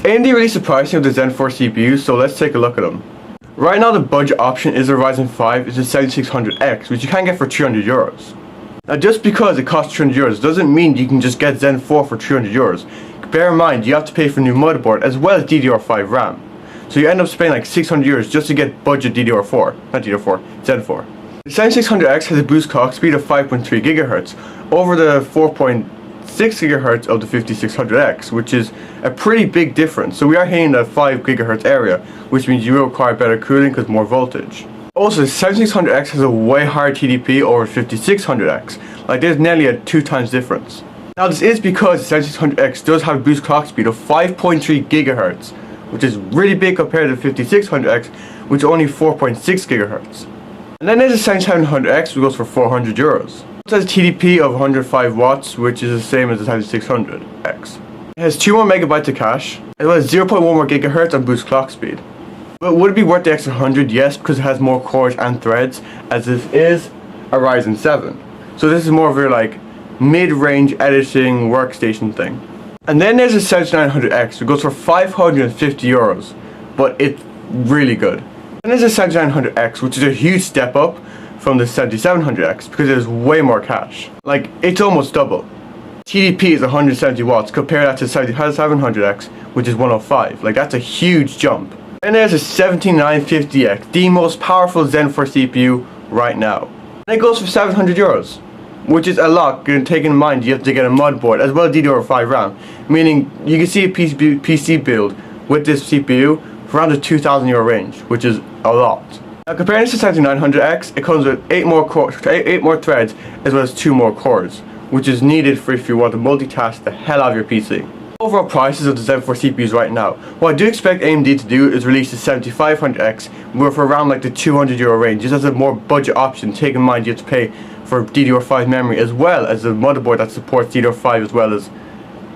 AMD released the pricing of the Zen 4 CPUs, so let's take a look at them. Right now the budget option is a Ryzen 5 is the 7600X, which you can get for €300. Now just because it costs €300 doesn't mean you can just get Zen 4 for €300. Bear in mind you have to pay for a new motherboard as well as DDR5 RAM. So you end up spending like €600 just to get budget DDR4, not DDR4, Zen 4. The 7600X has a boost clock speed of 5.3 GHz over the 4.6 GHz of the 5600X, which is a pretty big difference. So we are hitting the 5 GHz area, which means you will require better cooling because more voltage. Also, the 7600X has a way higher TDP over 5600X, like there's nearly a 2 times difference. Now this is because the 7600X does have a boost clock speed of 5.3 GHz, which is really big compared to the 5600X, which is only 4.6 GHz. And then there's the 7700X, which goes for €400. It has a TDP of 105 watts, which is the same as the 7600X. It has 2 more megabytes of cache, as well as 0.1 more gigahertz on boost clock speed. But would it be worth the extra 100? Yes, because it has more cores and threads, as this is a Ryzen 7. So this is more of your like mid-range editing workstation thing. And then there's the 7900X, which goes for €550, but it's really good. And there's the 7900X, which is a huge step up from the 7700X because there's way more cache. Like, it's almost double. TDP is 170 watts, compare that to the 7700X, which is 105. Like, that's a huge jump. And there's a 17950X, the most powerful Zen 4 CPU right now. And it goes for €700, which is a lot, taking in mind you have to get a motherboard as well as DDR5 RAM, meaning you can see a PC build with this CPU for around the €2,000 range, which is a lot. Now comparing this to 7900X, it comes with 8 more threads as well as 2 more cores, which is needed for if you want to multitask the hell out of your PC. Overall prices of the Zen 4 CPUs right now, what I do expect AMD to do is release the 7500X for around like the €200 range, just as a more budget option, taking in mind you have to pay for DDR5 memory as well as a motherboard that supports DDR5 as well as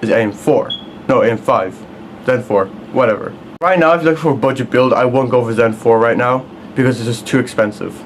AM4. No, AM5, Zen 4, whatever. Right now if you're looking for a budget build, I won't go for Zen 4 right now because it's just too expensive.